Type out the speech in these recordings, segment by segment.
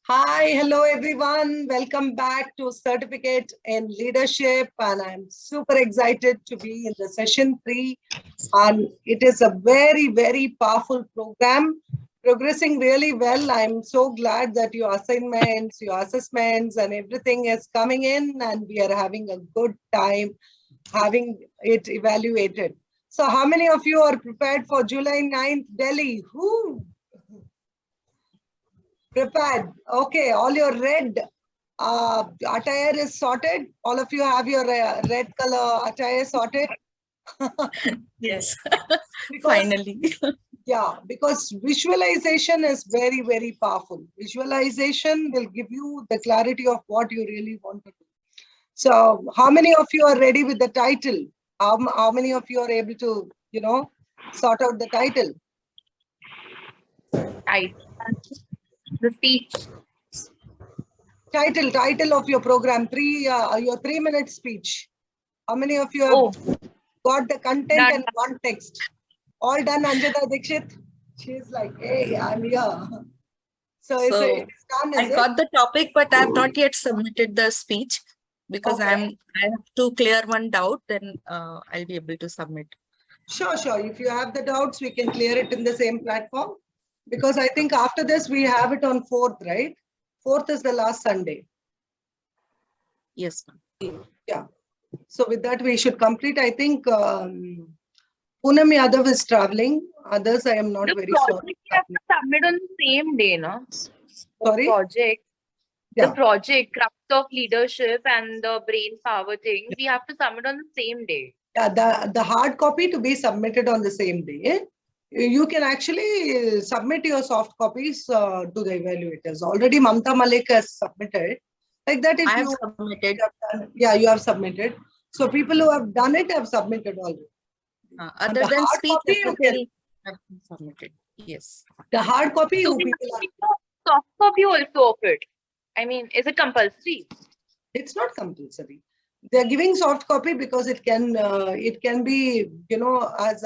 Hi, hello everyone. Welcome back to Certificate in Leadership. And I'm super excited to be in the session 3. And it is a very, very powerful program, progressing really well. I'm so glad that your assignments, your assessments, and everything is coming in, and we are having a good time having it evaluated. So, how many of you are prepared for July 9th, Delhi? Who? Prepared. Okay, all your red attire is sorted. All of you have your red color attire sorted. Yes, Because, finally. yeah, because visualization is very, very powerful. Visualization will give you the clarity of what you really want to do. So, how many of you are ready with the title? How many of you are able to, sort out the title? The speech. Title of your program, your 3-minute speech. How many of you have got the content and context? All done, Anjata Dikshit? She's like, hey, I'm here. So it is done, I got the topic, but I have not yet submitted the speech because I have to clear one doubt, then I'll be able to submit. Sure. If you have the doubts, we can clear it in the same platform. Because I think after this, we have it on 4th, right? 4th is the last Sunday. Yes, ma'am. Yeah. So with that, we should complete. I think Poonam Yadav is traveling. Others, I am not very sure. We have to submit on the same day, no? Sorry? The project, Crafts of Leadership and the Brain Power thing, we have to submit on the same day. Yeah, the hard copy to be submitted on the same day. You can actually submit your soft copies to the evaluators. Already Mamta Malik has submitted. Like that, if I have submitted. You have submitted. So people who have done it have submitted already. Other than speech, I have submitted. Yes. The hard copy, so soft copy also of it. I mean, is it compulsory? It's not compulsory. They're giving soft copy because it can be, as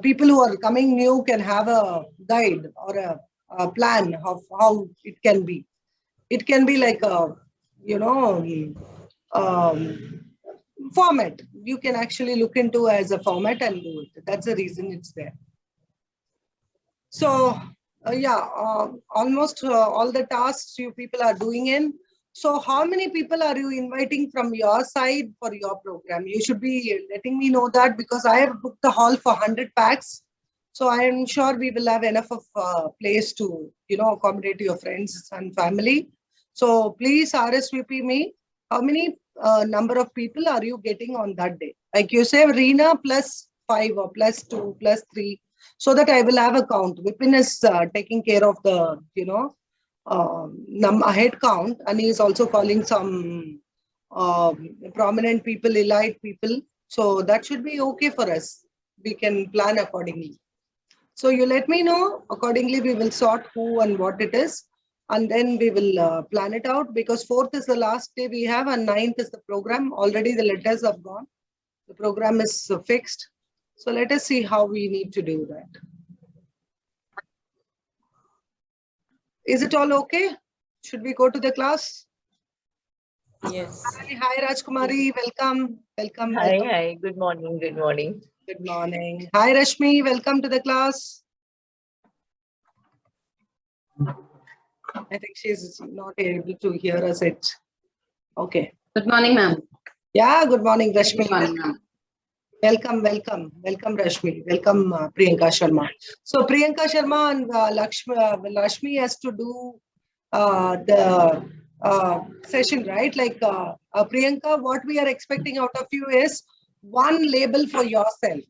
people who are coming new can have a guide or a plan of how it can be. It can be like a, format. You can actually look into as a format and do it. That's the reason it's there. So, almost all the tasks you people are doing in. So how many people are you inviting from your side for your program? You should be letting me know that because I have booked the hall for 100 packs. So I am sure we will have enough of place to, accommodate your friends and family. So please RSVP me. How many number of people are you getting on that day? Like you say, Reena +5 or +2, +3. So that I will have a count. Vipin is taking care of the, head count, and he is also calling some prominent people, elite people. So that should be okay for us. We can plan accordingly. So you let me know. Accordingly, we will sort who and what it is. And then we will plan it out because 4th is the last day we have and 9th is the program. Already the letters have gone. The program is fixed. So let us see how we need to do that. Is it all okay? Should we go to the class? Yes. Hi Rajkumari, welcome. Hi. Good morning. Good morning. Hi Rashmi, welcome to the class. I think she's not able to hear us yet. Okay. Good morning, ma'am. Yeah, good morning, Rashmi. Good morning, ma'am. Welcome, Rashmi. Welcome, Priyanka Sharma. So, Priyanka Sharma and Lakshmi has to do the session, right? Like, Priyanka, what we are expecting out of you is one label for yourself.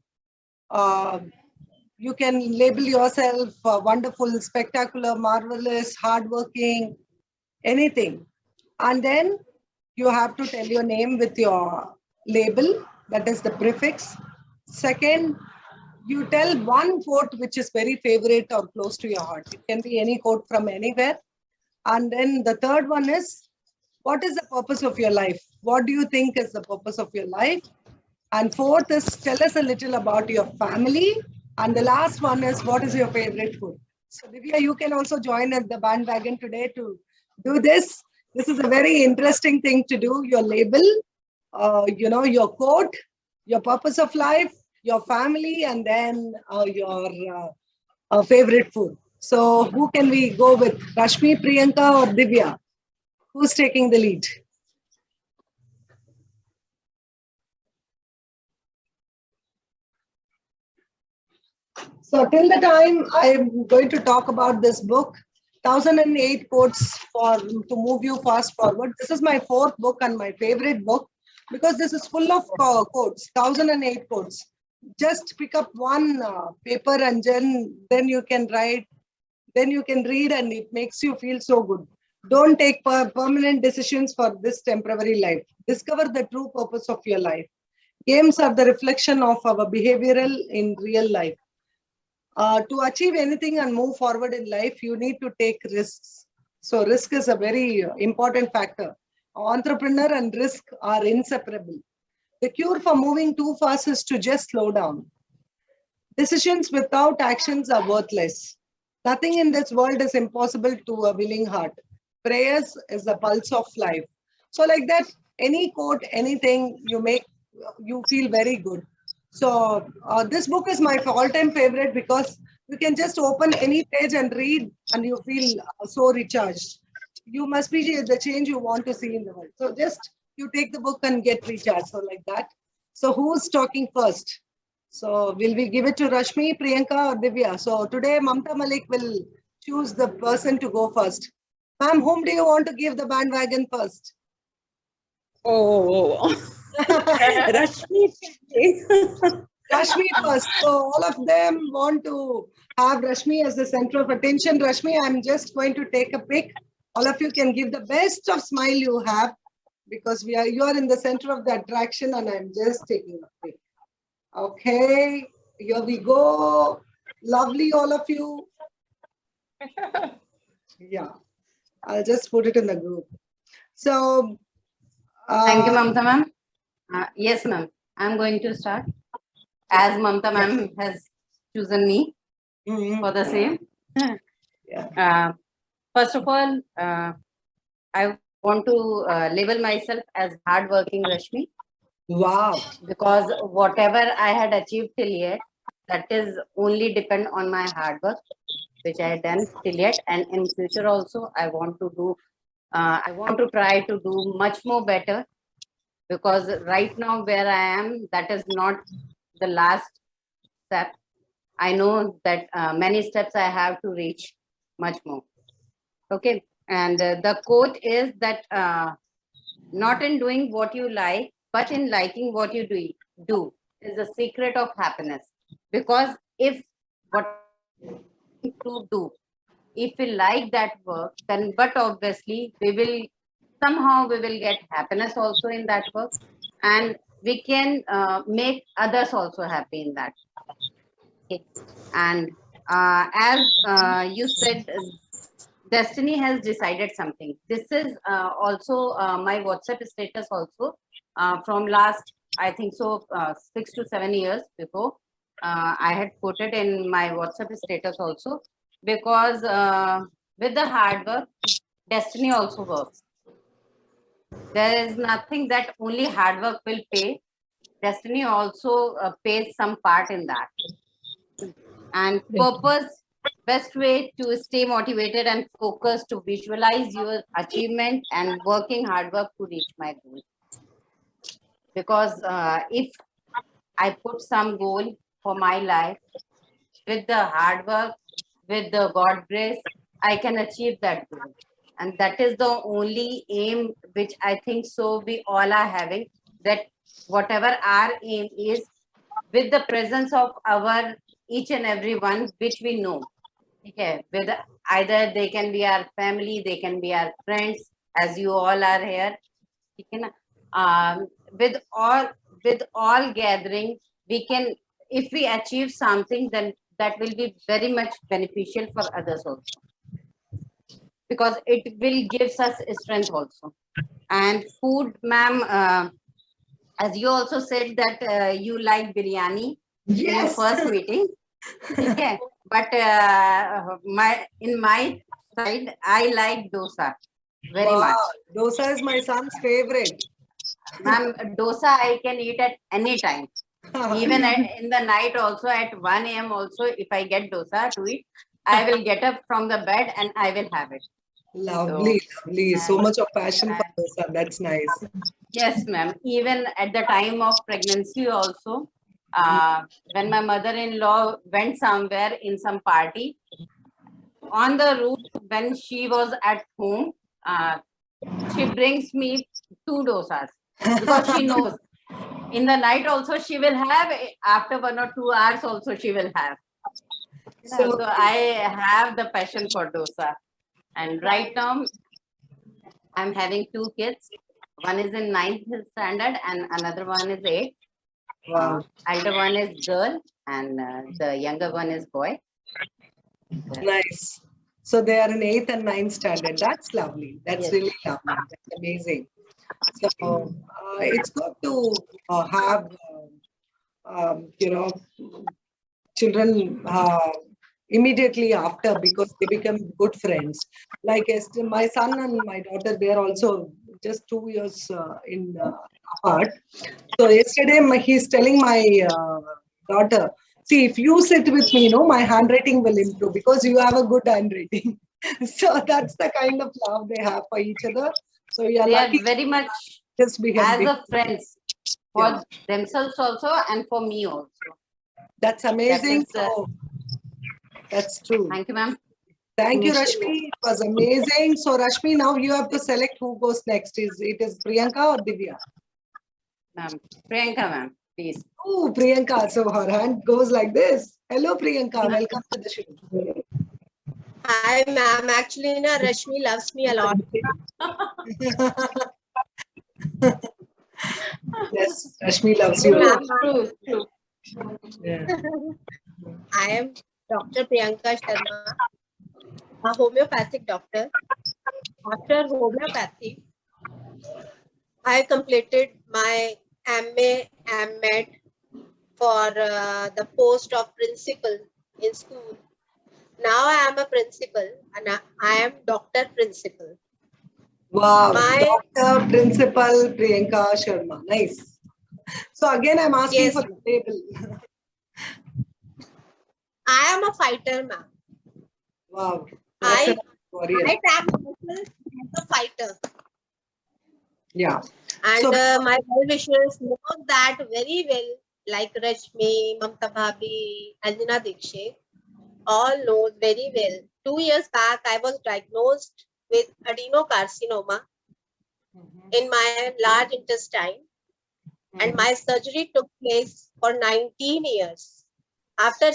You can label yourself wonderful, spectacular, marvelous, hardworking, anything. And then you have to tell your name with your label. That is the prefix. Second, you tell one quote which is very favorite or close to your heart. It can be any quote from anywhere. And then the third one is, what is the purpose of your life? What do you think is the purpose of your life? And fourth is, tell us a little about your family. And the last one is, what is your favorite food? So Divya, you can also join at the bandwagon today to do this. This is a very interesting thing to do. Your label, your quote, your purpose of life, your family, and then your favorite food. So who can we go with? Rashmi, Priyanka, or Divya? Who's taking the lead? So till the time I'm going to talk about this book, 1008 quotes for to move you fast forward. This is my fourth book and my favorite book because this is full of quotes, 1008 quotes. Just pick up one paper and then you can write, then you can read and it makes you feel so good. Don't take permanent decisions for this temporary life. Discover the true purpose of your life. Games are the reflection of our behavioral in real life. To achieve anything and move forward in life, you need to take risks. So risk is a very important factor. Entrepreneur and risk are inseparable. The cure for moving too fast is to just slow down. Decisions without actions are worthless. Nothing in this world is impossible to a willing heart. Prayers is the pulse of life. So like that, any quote, anything you make, you feel very good. So this book is my all-time favorite because you can just open any page and read and you feel so recharged. You must be the change you want to see in the world. So just you take the book and get recharged. So like that. So who's talking first? So will we give it to Rashmi, Priyanka or Divya? So today Mamta Malik will choose the person to go first. Ma'am, whom do you want to give the bandwagon first? Oh, Rashmi. Rashmi first. So all of them want to have Rashmi as the center of attention. Rashmi, I'm just going to take a pic. All of you can give the best of smile you have because you are in the center of the attraction and I'm just taking a pic. Okay, here we go. Lovely, all of you. Yeah, I'll just put it in the group. So, Thank you, Mamta ma'am. Yes, ma'am. I'm going to start as Mamta ma'am has chosen me for the same. Yeah. First of all, I want to label myself as hardworking Rashmi Wow. because whatever I had achieved till yet, that is only depend on my hard work, which I had done till yet, and in future also I want to do. I want to try to do much more better because right now where I am, that is not the last step. I know that many steps I have to reach much more. Okay. And the quote is that not in doing what you like, but in liking what you do is the secret of happiness. Because if what to do, if we like that work, then but obviously we will get happiness also in that work, and we can make others also happy in that. Okay. And as you said, destiny has decided something. This is also my WhatsApp status also from last, I think so, 6 to 7 years before. I had put it in my WhatsApp status also because with the hard work, destiny also works. There is nothing that only hard work will pay. Destiny also pays some part in that. And purpose, best way to stay motivated and focused to visualize your achievement and working hard work to reach my goal. Because if I put some goal for my life with the hard work, with the God grace, I can achieve that goal. And that is the only aim which I think so we all are having, that whatever our aim is, with the presence of our each and every one which we know. Okay, with either they can be our family, they can be our friends, as you all are here. With all gathering, we can, if we achieve something, then that will be very much beneficial for others also, because it will gives us strength also. And food, ma'am, as you also said that you like biryani in your Yes. first meeting. Okay. but in my side, I like dosa very Wow, much. dosa is my son's favorite. Ma'am, dosa I can eat at any time. Even in the night also at 1 a.m. also, if I get dosa to eat, I will get up from the bed and I will have it. Lovely, lovely. So and- much of passion for dosa. That's nice. Yes, ma'am. Even at the time of pregnancy also, when my mother-in-law went somewhere in some party, on the route when she was at home, she brings me 2 dosas because she knows in the night also she will have, after 1 or 2 hours also she will have. So, So I have the passion for dosa. And right now I'm having 2 kids. One is in 9th standard and another one is 8th. wow, Elder one is girl and the younger one is boy. nice. So they are in 8th and 9th standard. That's lovely. That's Yes. really lovely. That's amazing. So it's good to have, children immediately after because they become good friends. Like my son and my daughter, they are also just 2 years apart. So yesterday he's telling my daughter, see, if you sit with me, my handwriting will improve because you have a good handwriting. So that's the kind of love they have for each other. So you're They are lucky. very much Just be as healthy. a friends for Yeah. themselves also and for me also. That's amazing. is, So that's true. Thank you, ma'am. Thank you, Rashmi. It was amazing. So, Rashmi, now you have to select who goes next. Is Priyanka or Divya? Ma'am. Priyanka, ma'am, please. Oh, Priyanka. So her hand goes like this. Hello, Priyanka. Welcome to the show. Hi, ma'am. Actually, Rashmi loves me a lot. Yes, Rashmi loves you. True, true. Yeah. I am Dr. Priyanka Sharma, a homeopathic doctor. After homeopathy, I completed my MA, MEd for the post of principal in school. Now I am a principal and I am Doctor Principal. Wow, My Doctor Principal Priyanka Sharma. Nice. So again, I'm asking yes, for the label. I am a fighter, ma'am. Wow, that's a I warrior. tag myself as a fighter. Yeah. And So my well-wishers know that very well, like Rashmi, Mamta Bhabhi, Anjana Dikshit, all knows very well. 2 years back, I was diagnosed with adenocarcinoma in my large intestine, and my surgery took place for 19 years. After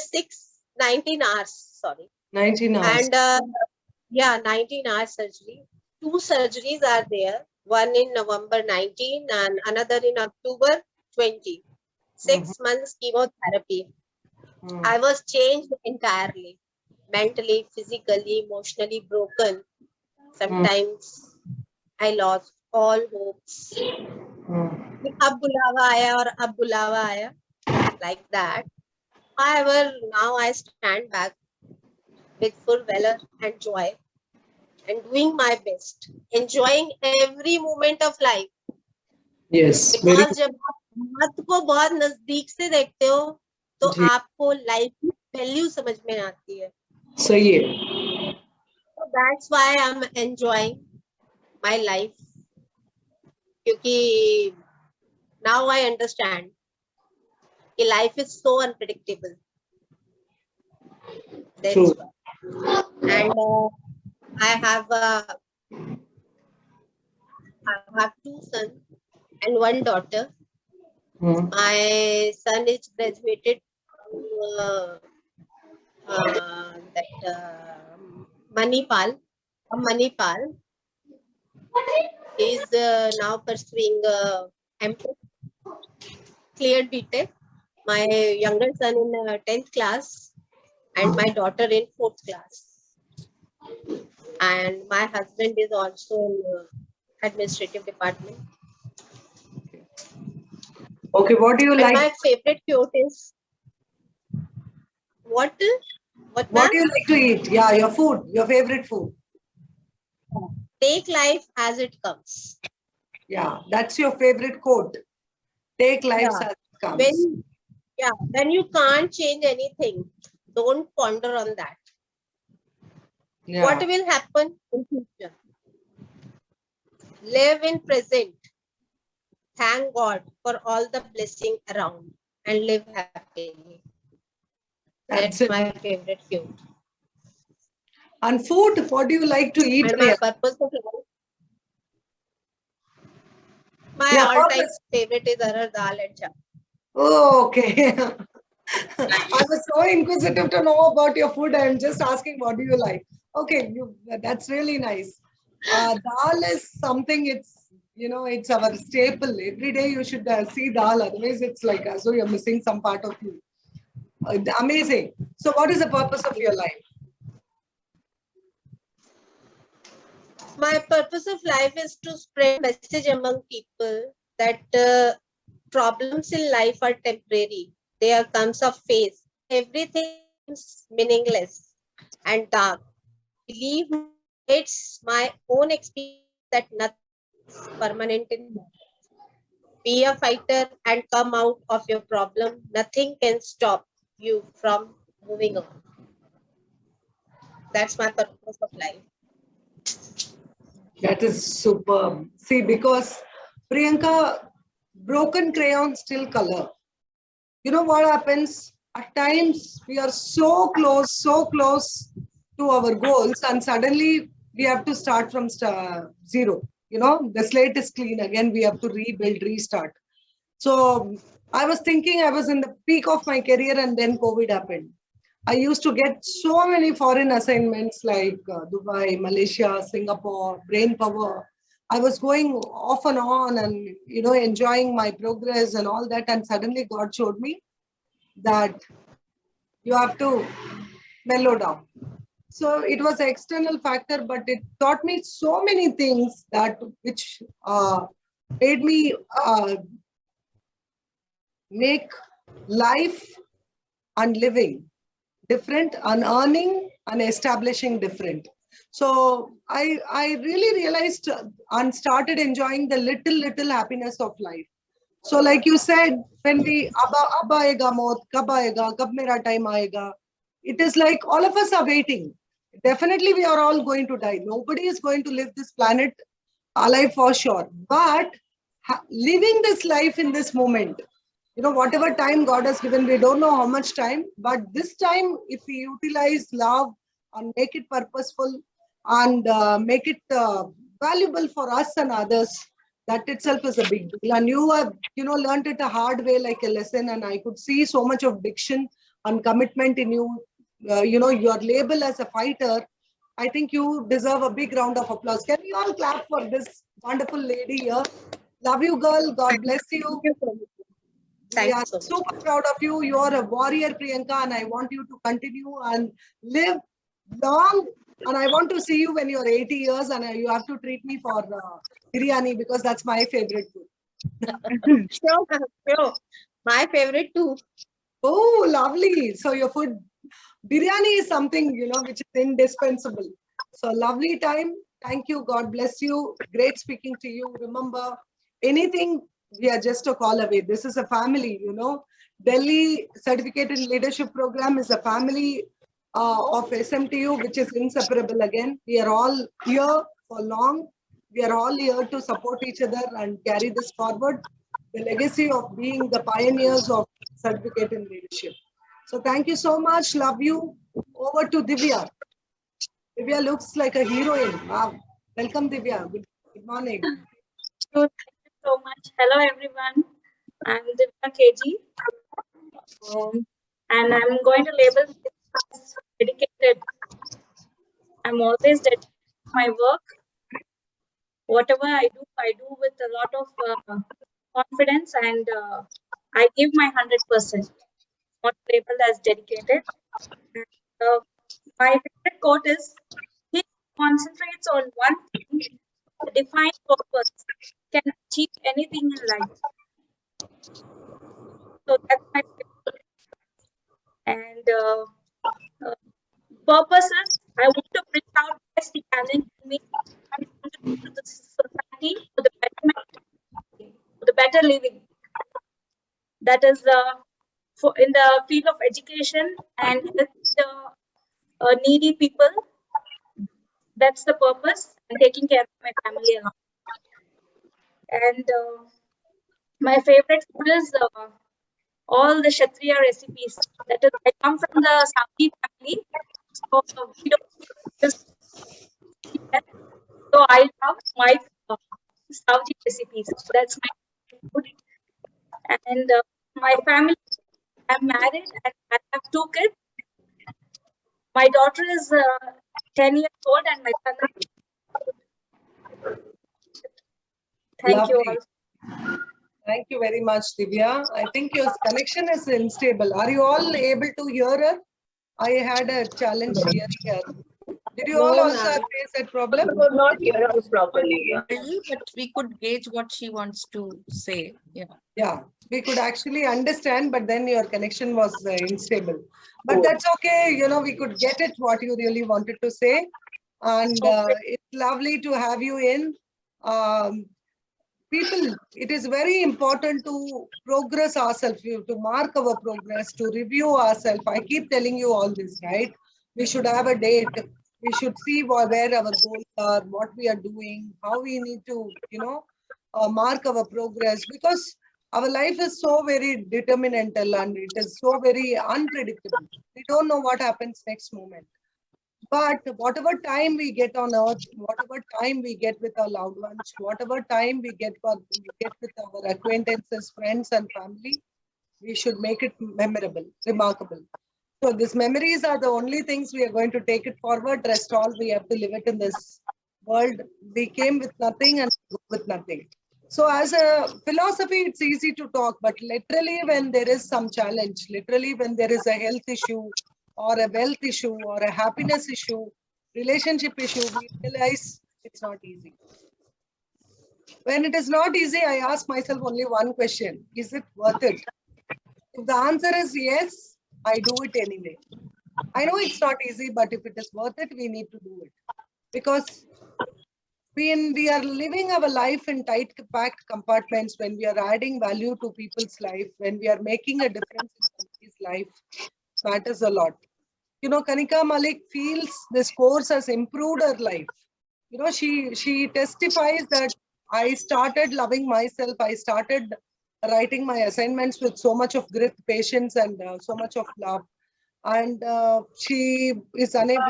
19 hours, sorry. 19 hours. And 19 hours surgery. 2 surgeries are there. One in November 19 and another in October 20. 6 months chemotherapy. I was changed entirely. Mentally, physically, emotionally broken. Sometimes I lost all hopes. Ab bulawa aaya aur ab bulawa aaya. Like that. However, now I stand back with full valor and joy and doing my best, enjoying every moment of life. Yes, very Because जब आप बात को बहुत नजदीक से देखते हो तो जी। आपको लाइफ की वैल्यू समझ में आती है. सही है. So that's why I'm enjoying my life. क्योंकि now I understand कि life is so unpredictable. That's True. why. And I have 2 sons and 1 daughter. My son is graduated Manipal. He is now pursuing M.Tech, cleared B.Tech. My younger son in 10th class and my daughter in 4th class. And my husband is also in administrative department. Okay, what do you And like? my favorite quote is, what? What, What ma'am? do you like to eat? Yeah, your food, your favorite food. Take life as it comes. Yeah, that's your favorite quote. Take life Yeah. as it comes. When you can't change anything, don't ponder on that. What Yeah, will happen in future? Live in present. Thank God for all the blessing around and live happily. That's that's it. my favorite quote. And food, what do you like to eat, And my Priya? purpose of life, my Yeah, all-time purpose. favorite is arar dal and chawal. Oh, okay. I was so inquisitive to know about your food. I'm just asking, what do you like? Okay, that's really nice. Dal is something, it's our staple. Every day you should see dal. Otherwise, it's like as though you're missing some part of you. Amazing. So, what is the purpose of your life? My purpose of life is to spread message among people that problems in life are temporary. There comes a phase. Everything is meaningless and dark. Believe me, it's my own experience that nothing is permanent in life. Be a fighter and come out of your problem. Nothing can stop you from moving on. That's my purpose of life. That is superb. See, because Priyanka, broken crayon still color. You know what happens? At times we are so close to our goals, and suddenly we have to start from zero. The slate is clean again. We have to rebuild, restart. So I was thinking I was in the peak of my career, and then COVID happened. I used to get so many foreign assignments like Dubai, Malaysia, Singapore, brain power. I was going off and on and, enjoying my progress and all that. And suddenly God showed me that you have to mellow down. So it was an external factor, but it taught me so many things that which made me make life and living different and earning and establishing different. So I really realized and started enjoying the little happiness of life. So like you said, when we ab aayega maut, kab aayega, kab mera time aayega, it is like all of us are waiting. Definitely we are all going to die. Nobody is going to live this planet alive for sure. But living this life in this moment, whatever time God has given, we don't know how much time, but this time, if we utilize love and make it purposeful and make it valuable for us and others, that itself is a big deal. And you have, learned it a hard way, like a lesson. And I could see so much of diction and commitment in you. Your label as a fighter. I think you deserve a big round of applause. Can we all clap for this wonderful lady here? Love you, girl. God bless you. Thank you so much. We Thank are you so much. super proud of you. You are a warrior, Priyanka, and I want you to continue and live long. And I want to see you when you're 80 years, and you have to treat me for biryani because that's my favorite food. Sure, sure. My favorite too. Oh, lovely. So your food, biryani is something, which is indispensable. So lovely time. Thank you. God bless you. Great speaking to you. Remember, anything, we are just a call away. This is a family, Delhi Certificate in Leadership Program is a family of SMTU, which is inseparable again. We are all here for long. We are all here to support each other and carry this forward. The legacy of being the pioneers of certificate in leadership. So thank you so much. Love you. Over to Divya. Divya looks like a heroine. Wow. Welcome, Divya. Good morning. So thank you so much. Hello everyone. I'm Divya KG. And I'm going to label this as dedicated. I'm always dedicated to my work. Whatever I do with a lot of confidence and I give my 100%. Not labeled as dedicated. And, my favorite quote is, he concentrates on one thing, a defined purpose, can achieve anything in life. So that's my favorite. And purpose is I want to bring out best talent in me and contribute to the society for the betterment, for the better living. That is for in the field of education and help the needy people. That's the purpose, and taking care of my family along. And my favorite food is all the Kshatriya recipes. That is, I come from the Saudi family, so we don't just eat that. So I love my Saudi recipes. That's my food. And my family, I'm married and I have 2 kids. My daughter is 10 years old and my son is. Thank you Lovely. all. Thank you very much, Divya. I think your connection is unstable. Are you all able to hear her? I had a challenge hearing her. Did you all No, also ma'am. face that problem? could not hear us properly. Yeah. But we could gauge what she wants to say. Yeah. Yeah, we could actually understand, but then your connection was unstable. But that's okay. You know, we could get it what you really wanted to say. And it's lovely to have you in. People, it is very important to progress ourselves, to mark our progress, to review ourselves. I keep telling you all this, right? We should have a date. We should see where our goals are, what we are doing, how we need to, mark our progress, because our life is so very determinantal and it is so very unpredictable. We don't know what happens next moment. But whatever time we get on earth, whatever time we get with our loved ones, whatever time we get with our acquaintances, friends, and family, we should make it memorable, remarkable. So these memories are the only things we are going to take it forward. Rest all we have to live it in this world. We came with nothing and go with nothing. So as a philosophy, it's easy to talk, but literally when there is some challenge, literally when there is a health issue or a wealth issue or a happiness issue, relationship issue, we realize it's not easy. When it is not easy, I ask myself only one question: is it worth it? If the answer is yes, I do it anyway. I know it's not easy, but if it is worth it, we need to do it. Because when we are living our life in tight packed compartments, when we are adding value to people's life, when we are making a difference in somebody's life, matters a lot. You know, Kanika Malik feels this course has improved her life. You know, she testifies that I started loving myself. I started writing my assignments with so much of grit, patience, and so much of love. And she is unable.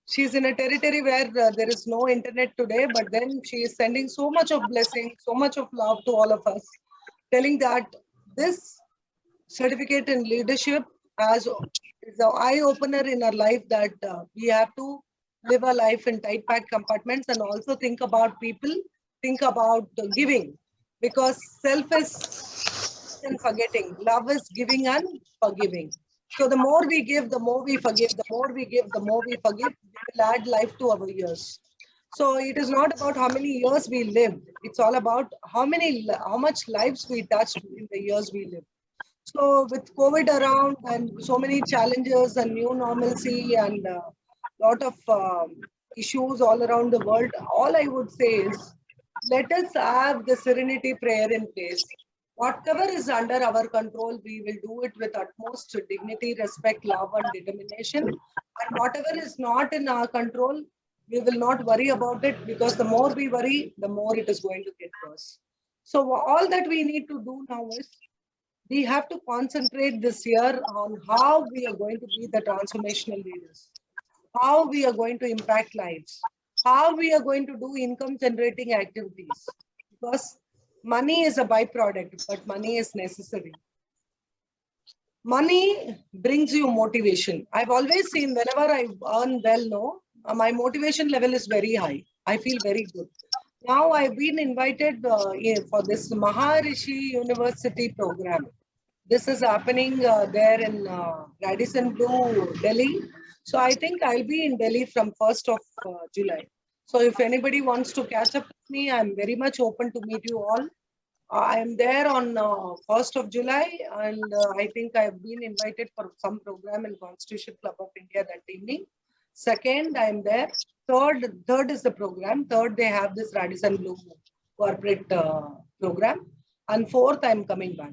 She's in a territory where there is no internet today. But then she is sending so much of blessing, so much of love to all of us, telling that this certificate in leadership is an eye opener in our life, that we have to live our life in tight packed compartments and also think about people, think about giving, because self is in forgetting, love is giving and forgiving. So the more we give, the more we forgive, the more we give, the more we forgive, we will add life to our years. So it is not about how many years we lived, it's all about how much lives we touched in the years we lived. So with COVID around and so many challenges and new normalcy and a lot of issues all around the world, all I would say is, let us have the serenity prayer in place. Whatever is under our control, we will do it with utmost dignity, respect, love, and determination. And whatever is not in our control, we will not worry about it, because the more we worry, the more it is going to get worse. So all that we need to do now is, we have to concentrate this year on how we are going to be the transformational leaders, how we are going to impact lives, how we are going to do income generating activities. Because money is a byproduct, but money is necessary. Money brings you motivation. I've always seen whenever I earn well, no, my motivation level is very high. I feel very good. Now I've been invited for this Maharishi University program. This is happening there in Radisson Blu, Delhi. So I think I'll be in Delhi from 1st of July. So if anybody wants to catch up with me, I'm very much open to meet you all. I am there on 1st of July, and I think I've been invited for some program in Constitution Club of India that evening. Second, I am there. Third is the program. Third, they have this Radisson Blue corporate program. And fourth, I'm coming back.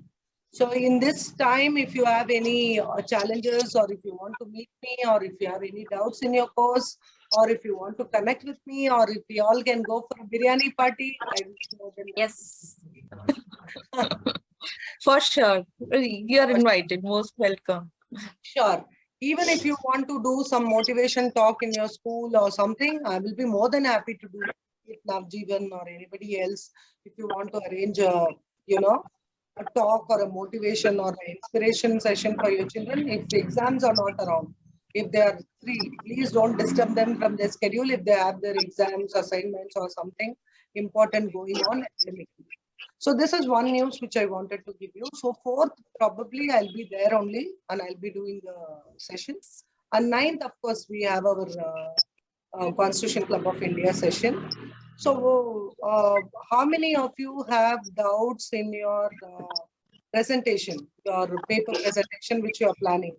So in this time, if you have any challenges, or if you want to meet me, or if you have any doubts in your course, or if you want to connect with me, or if we all can go for a biryani party, I will be more than Yes. For sure. You are invited. Most welcome. sure. Even if you want to do some motivation talk in your school or something, I will be more than happy to do it, Navjeevan or anybody else. If you want to arrange a, a talk or a motivation or an inspiration session for your children, if the exams are not around, if they are free, please don't disturb them from their schedule if they have their exams, assignments or something important going on academically. So this is one news which I wanted to give you. So fourth, probably I'll be there only and I'll be doing the session. And ninth, of course, we have our Constitution Club of India session. So how many of you have doubts in your presentation, your paper presentation which you are planning?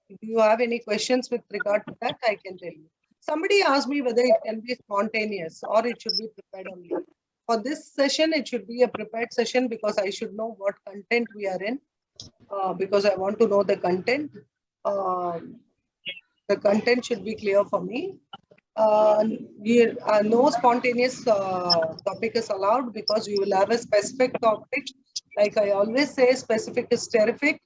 If you have any questions with regard to that, I can tell you. Somebody asked me whether it can be spontaneous or it should be prepared only. For this session, it should be a prepared session because I should know what content we are in, because I want to know the content. The content should be clear for me. No spontaneous topic is allowed because you will have a specific topic. Like I always say, specific is terrific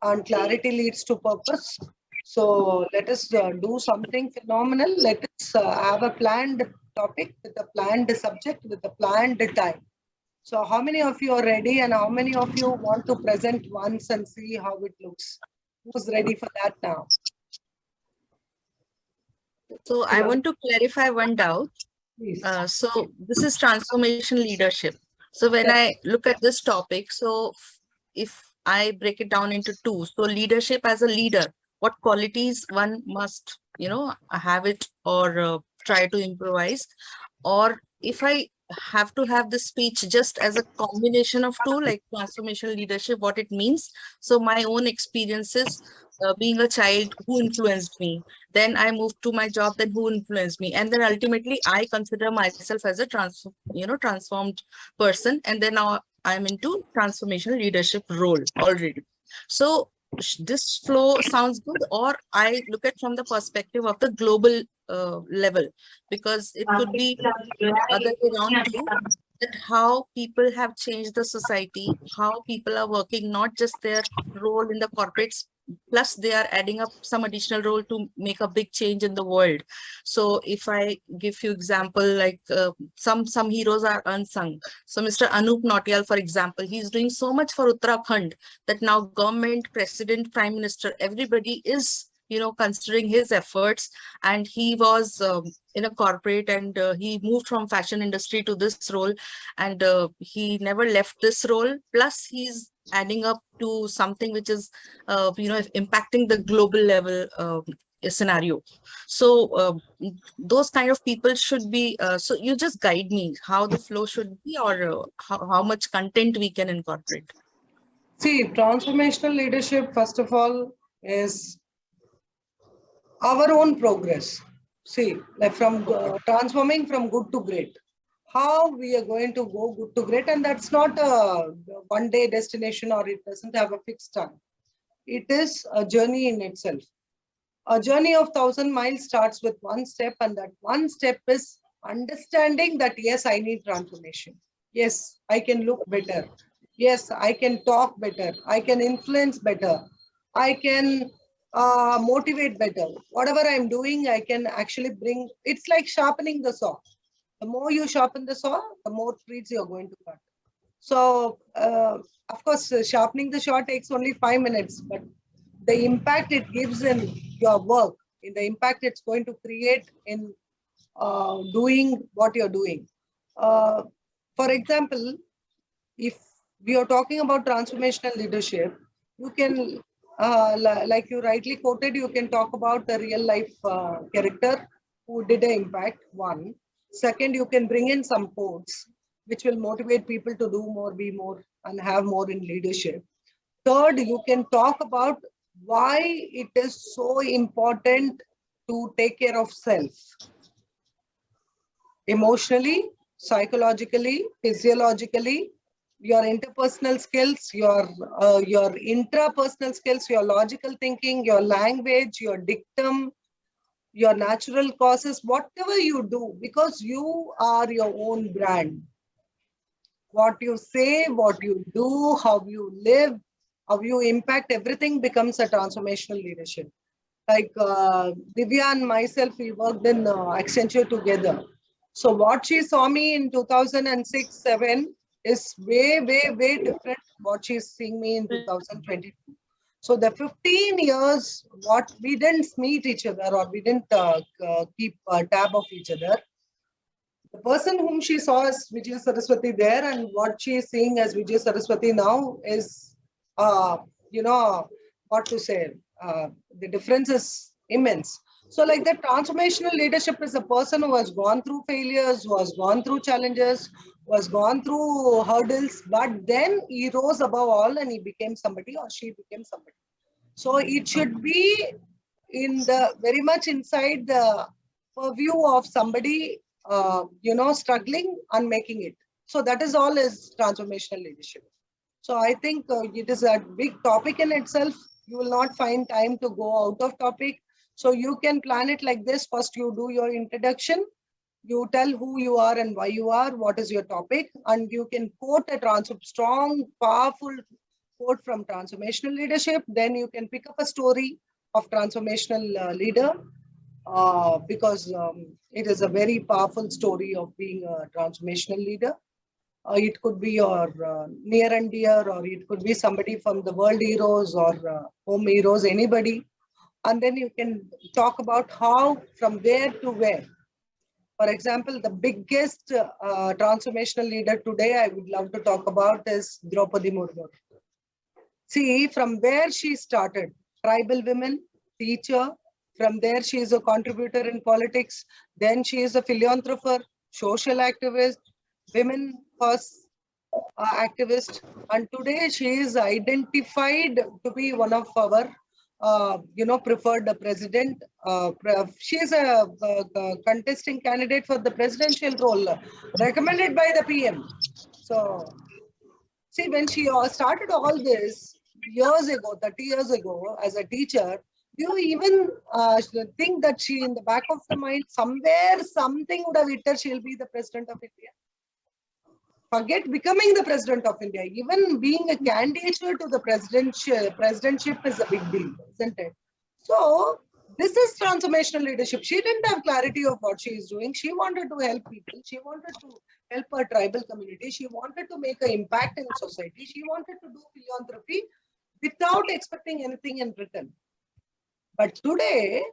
and clarity leads to purpose. So let us do something phenomenal. Let us have a planned topic with a planned subject with a planned time. So how many of you are ready and how many of you want to present once and see how it looks? Who's ready for that now? So I want to clarify one doubt. Please. So this is transformation leadership. So when I look at this topic, so if I break it down into two, so leadership as a leader, what qualities one must, have it or try to improvise, or if I have to have this speech just as a combination of two, like transformation leadership, what it means. So my own experiences, being a child, who influenced me, then I moved to my job, then who influenced me, and then ultimately I consider myself as a transformed person, and then now I'm into transformational leadership role already. So this flow sounds good, or I look at from the perspective of the global level, because it could be other way around too, that how people have changed the society, how people are working, not just their role in the corporates, plus they are adding up some additional role to make a big change in the world. So if I give you example, like some heroes are unsung. So Mr. Anup Nautiyal, for example, he's doing so much for Uttarakhand that now government, president, prime minister, everybody is considering his efforts. And he was in a corporate, and he moved from fashion industry to this role, and he never left this role. Plus he's adding up to something which is impacting the global level scenario. So those kind of people should be, so you just guide me how the flow should be, or how much content we can incorporate. See, transformational leadership, first of all, is our own progress. See, like from transforming from good to great. How we are going to go good to great, and that's not a one-day destination, or it doesn't have a fixed time. It is a journey in itself. A journey of 1,000 miles starts with one step, and that one step is understanding that yes, I need transformation. Yes, I can look better. Yes, I can talk better. I can influence better. I can motivate better. Whatever I'm doing, I can actually bring. It's like sharpening the saw. The more you sharpen the saw, the more trees you're going to cut. So, of course, sharpening the saw takes only 5 minutes, but the impact it gives in your work, in the impact it's going to create in doing what you're doing. For example, if we are talking about transformational leadership, you can, like you rightly quoted, you can talk about the real life character who did an impact, one. Second, you can bring in some quotes. which will motivate people to do more, be more, and have more in leadership. Third, you can talk about why it is so important to take care of self. Emotionally, psychologically, physiologically, your interpersonal skills, your intrapersonal skills, your logical thinking, your language, your dictum, your natural causes, whatever you do, because you are your own brand. What you say, what you do, how you live, how you impact, everything becomes a transformational leadership. Like Divya and myself, we worked in Accenture together. So what she saw me in 2006-7 is way, way, way different what she's seeing me in 2022. So the 15 years, what we didn't meet each other or we didn't keep tab of each other. The person whom she saw as Vijay Saraswati there and what she is seeing as Vijay Saraswati now is, what to say, the difference is immense. So like that transformational leadership is a person who has gone through failures, who has gone through challenges, who has gone through hurdles, but then he rose above all and he became somebody or she became somebody. So it should be in the very much inside the purview of somebody, struggling and making it. So that is all is transformational leadership. So I think it is a big topic in itself. You will not find time to go out of topic. So you can plan it like this. First, you do your introduction. You tell who you are and why you are, what is your topic, and you can quote a strong, powerful quote from transformational leadership. Then you can pick up a story of transformational leader because it is a very powerful story of being a transformational leader. It could be your near and dear, or it could be somebody from the world heroes or home heroes, anybody. And then you can talk about how, from where to where. For example, the biggest transformational leader today I would love to talk about is Draupadi Murmu. See, from where she started, tribal women, teacher, from there she is a contributor in politics, then she is a philanthropist, social activist, women first activist, and today she is identified to be one of our preferred president. She is a contesting candidate for the presidential role recommended by the PM. So see, when she started all this years ago, 30 years ago, as a teacher, do you even think that she, in the back of the mind, somewhere, something would have hit her, she'll be the president of India? Forget becoming the president of India. Even being a candidate to the presidentship is a big deal, isn't it? So this is transformational leadership. She didn't have clarity of what she is doing. She wanted to help people. She wanted to help her tribal community. She wanted to make an impact in society. She wanted to do philanthropy without expecting anything in return. But today,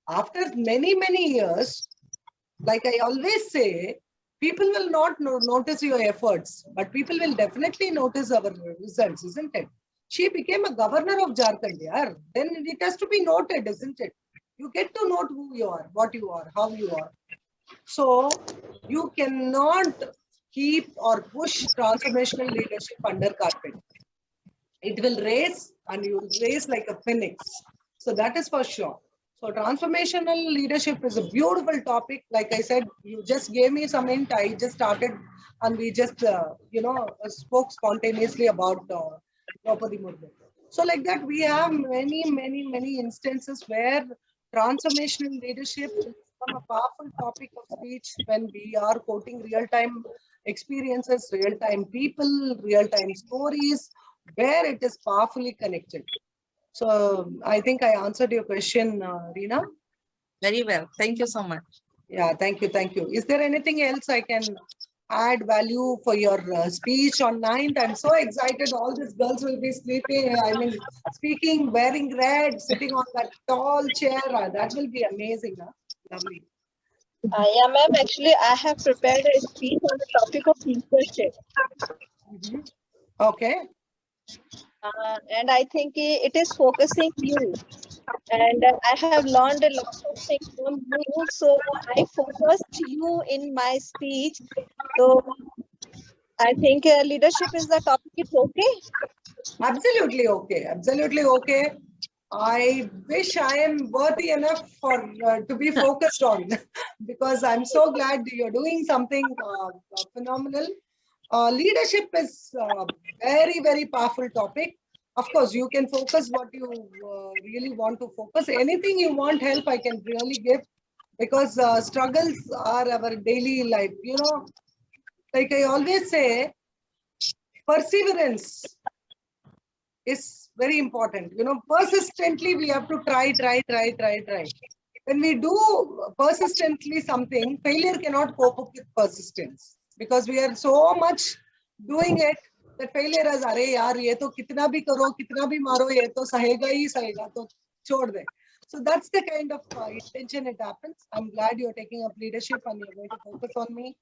after many, many years, like I always say, people will not notice your efforts, but people will definitely notice our results, isn't it? She became a governor of Jharkhand, yeah. Then it has to be noted, isn't it? You get to note who you are, what you are, how you are. So you cannot keep or push transformational leadership under carpet. It will raise and you will raise like a phoenix. So that is for sure. So transformational leadership is a beautiful topic. Like I said, you just gave me some hint. I just started and we just, spoke spontaneously about Draupadi Murmu. So like that, we have many, many, many instances where transformational leadership will become a powerful topic of speech when we are quoting real-time experiences, real-time people, real-time stories, where it is powerfully connected. So I think I answered your question, Reena. Very well. Thank you so much. Yeah, thank you. Thank you. Is there anything else I can add value for your speech on 9th? I'm so excited. All these girls will be speaking, wearing red, sitting on that tall chair. That will be amazing. Huh? Lovely. Yeah, ma'am. Actually, I have prepared a speech on the topic of leadership. Okay. And I think it is focusing you. And I have learned a lot of things from you. So I focused you in my speech. So I think leadership is the topic. It's okay. Absolutely okay. Absolutely okay. I wish I am worthy enough for to be focused on because I'm so glad you're doing something phenomenal. Leadership is very, very powerful topic. Of course, you can focus what you really want to focus. Anything you want help, I can really give because struggles are our daily life. You know, like I always say, perseverance is very important. You know, persistently we have to try. When we do persistently something, failure cannot cope up with persistence because we are so much doing it that failure is, अरे यार ये तो कितना भी करो कितना भी मारो ये तो सहेगा ही सहेगा तो छोड़ दे. So that's the kind of intention it happens. I'm glad you're taking up leadership and you're going to focus on me.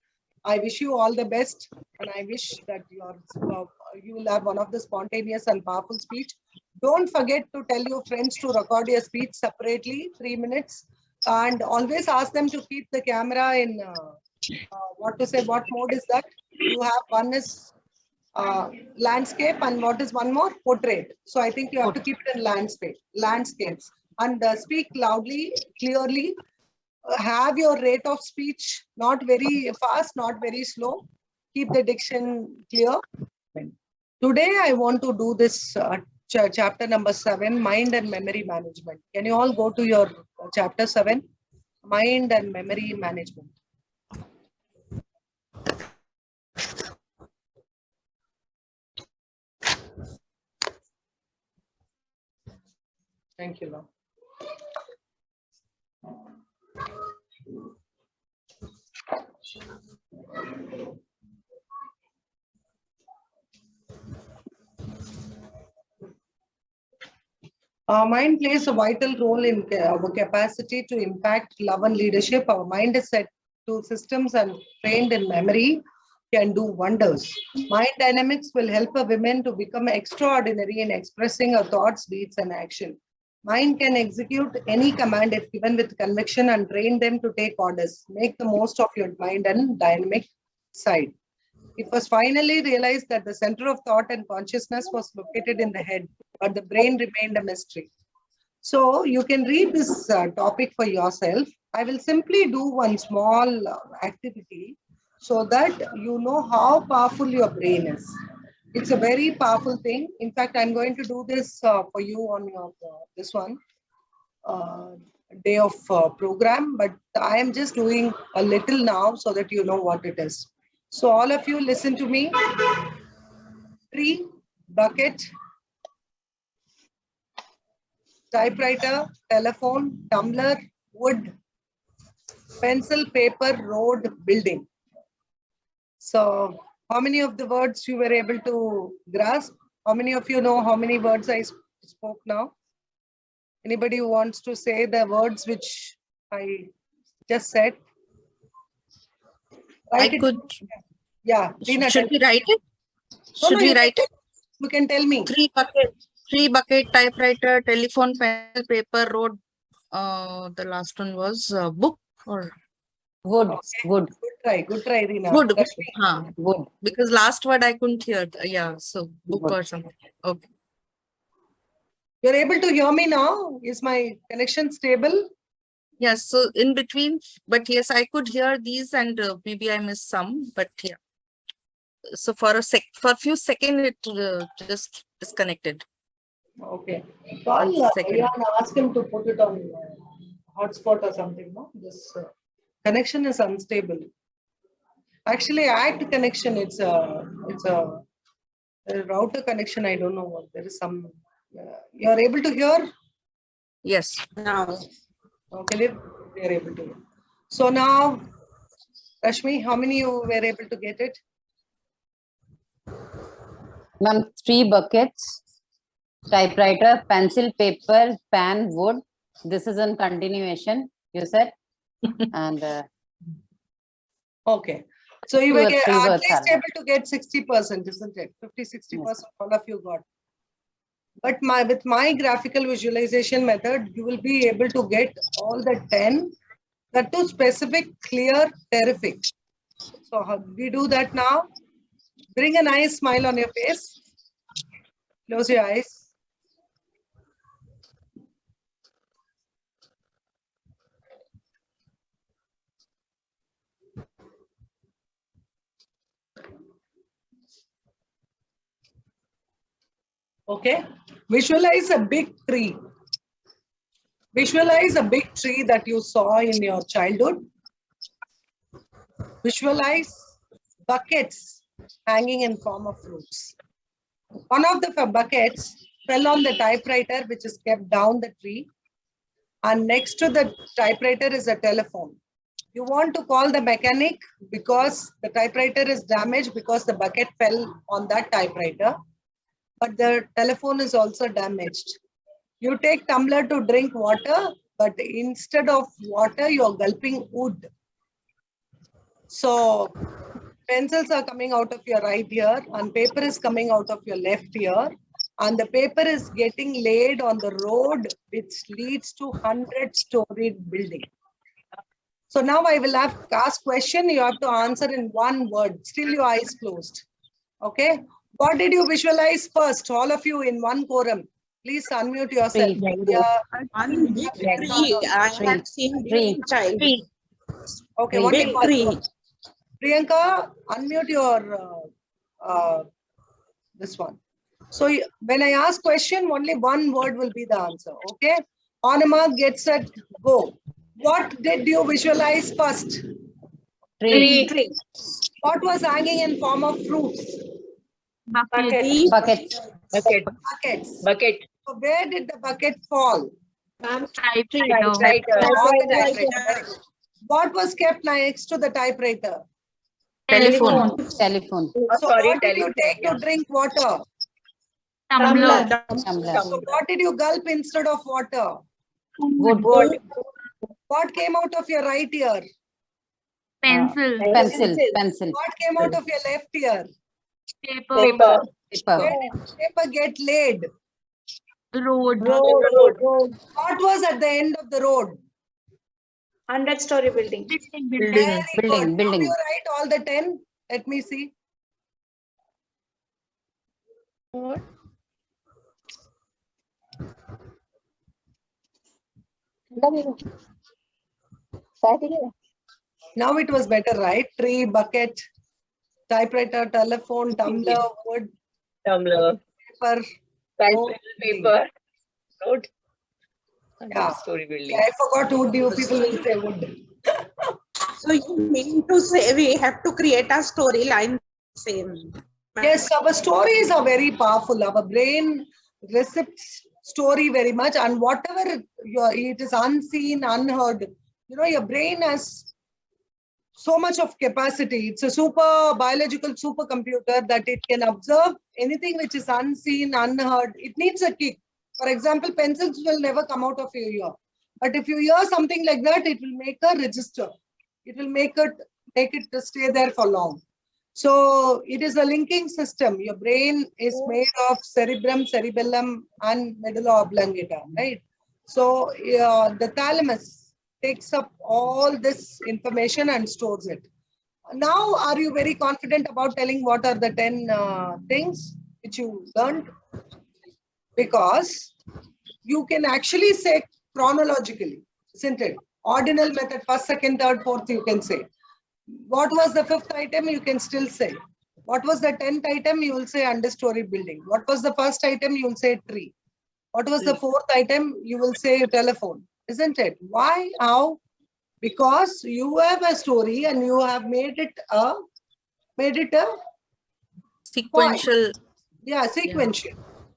I wish you all the best, and I wish that you will have one of the spontaneous and powerful speech. Don't forget to tell your friends to record your speech separately, 3 minutes, and always ask them to keep the camera in what mode is that? You have one is landscape, and what is one more? Portrait. So I think you have to keep it in landscape, and speak loudly, clearly. Have your rate of speech not very fast, not very slow. Keep the diction clear. Today, I want to do this chapter number 7, mind and memory management. Can you all go to your chapter 7, mind and memory management? Thank you, Lord. Our mind plays a vital role in our capacity to impact love and leadership. Our mind is set to systems and trained in memory can do wonders. Mind dynamics will help a woman to become extraordinary in expressing her thoughts, deeds, and action. Mind can execute any command if given with conviction and train them to take orders. Make the most of your mind and dynamic side. It was finally realized that the center of thought and consciousness was located in the head, but the brain remained a mystery. So you can read this topic for yourself. I will simply do one small activity so that you know how powerful your brain is. It's a very powerful thing. In fact, I'm going to do this for you on your this one day of program, but I am just doing a little now so that you know what it is. So all of you listen to me. Tree, bucket, typewriter, telephone, tumbler, wood, pencil, paper, road, building. So how many of the words you were able to grasp? How many of you know how many words I spoke now? Anybody who wants to say the words which I just said? I could. Yeah. Should we write it? Should we write it? You can tell me. Three bucket, typewriter, telephone, pencil, paper, road. The last one was book or Wood. Okay. Wood. Good try, Reena. wood. Wood. Because last word I couldn't hear. Yeah, so book Wood. or something. Okay. You're able to hear me now? Is my connection stable? Yes, so in between, but yes, I could hear these and maybe I missed some, but yeah. So for a few seconds it just disconnected. Okay. 1 second. Yeah, ask him to put it on hotspot or something. No, this connection is unstable. Actually, add connection. It's a router connection. I don't know what. There is some. You are able to hear? Yes. Now, Okay, they are able to hear. So now, Rashmi, how many you were able to get it? Ma'am, 3 buckets, typewriter, pencil, paper, pan, wood. This is in continuation, you said. And Okay. So you Two were or three at words least are able to get 60%, isn't it? 50-60% all of you got. But with my graphical visualization method, you will be able to get all the 10, that too specific, clear, terrific. So how we do that now? Bring a nice smile on your face. Close your eyes. Okay. Visualize a big tree. Visualize a big tree that you saw in your childhood. Visualize buckets hanging in form of fruits. One of the buckets fell on the typewriter, which is kept down the tree. And next to the typewriter is a telephone. You want to call the mechanic because the typewriter is damaged because the bucket fell on that typewriter. But the telephone is also damaged. You take tumbler to drink water, but instead of water, you're gulping wood. So pencils are coming out of your right ear and paper is coming out of your left ear. And the paper is getting laid on the road, which leads to 100-story building. So now I will have to ask question. You have to answer in one word. Still your eyes closed. Okay. What did you visualize first? All of you in one quorum. Please unmute yourself. Tree. I have seen Tree. child. Okay. Tree. Only Big one tree. word. Priyanka, unmute your this one. So when I ask question, only one word will be the answer. Okay. On a mark, get set, go. What did you visualize first? Tree. Tree. What was hanging in form of fruits? Bucket. Bucket. Bucket. Buckets. Bucket. So where did the bucket fall? Typewriter. On the typewriter. Very good. What was kept next to the typewriter? Telephone. Telephone. So Sorry, what did you take to telephone. drink water? Tumbler. Tumbler. So what did you gulp instead of water? Wood. Wood. What came out of your right ear? Pencil. Pencil. Pencil. What came out of your left ear? Paper. Paper. Paper. Where did paper get laid? Road. Road. What was at the end of the road? 100-story building. Building. Very Building. good. Now you write all the 10. Let me see. Now it was better, right? Tree, bucket, typewriter, telephone, tumbler, wood, Tumbler. paper. Pencil. Paper. Road. Yeah. Story building. I forgot wood. You people will say wood. So you mean to say we have to create a storyline same? Yes, our stories are very powerful. Our brain receives story very much, and whatever it is unseen, unheard. Your brain has so much of capacity. It's a super biological supercomputer that it can observe anything which is unseen, unheard. It needs a kick. For example, pencils will never come out of your ear, but if you hear something like that, it will make a register. It will make it to stay there for long. So it is a linking system. Your brain is made of cerebrum, cerebellum, and medulla oblongata, right? So the thalamus takes up all this information and stores it. Now, are you very confident about telling what are the 10 things which you learned? Because you can actually say chronologically, isn't it? Ordinal method, first, second, third, fourth, you can say. What was the 5th item? You can still say. What was the 10th item? You will say understory building. What was the first item? You will say tree. What was the 4th item? You will say telephone, isn't it? Why? How? Because you have a story and you have made it a Sequential. yeah, sequential.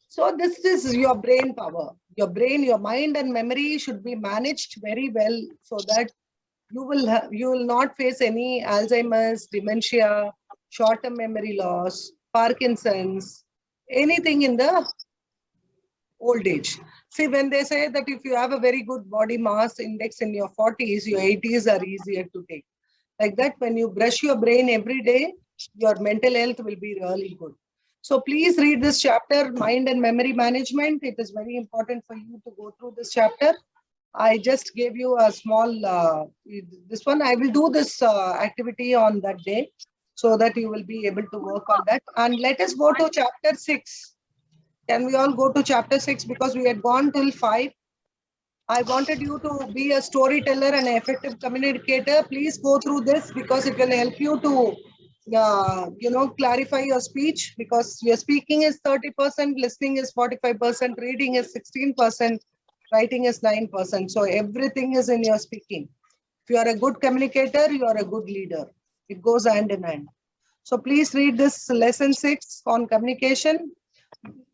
So this is your brain power. Your brain, your mind and memory should be managed very well so that you will not face any Alzheimer's, dementia, short-term memory loss, Parkinson's, anything in the old age. See, when they say that if you have a very good body mass index in your 40s, your 80s are easier to take. Like that, when you brush your brain every day, your mental health will be really good. So please read this chapter, Mind and Memory Management. It is very important for you to go through this chapter. I just gave you a small, this one. I will do this activity on that day. so that you will be able to work on that. And let us go to chapter 6. Can we all go to chapter 6, because we had gone till 5. I wanted you to be a storyteller and an effective communicator. Please go through this, because it will help you to clarify your speech, because your speaking is 30%, listening is 45%, reading is 16%, writing is 9%. So everything is in your speaking. If you are a good communicator, you are a good leader. It goes hand in hand. So please read this lesson 6 on communication.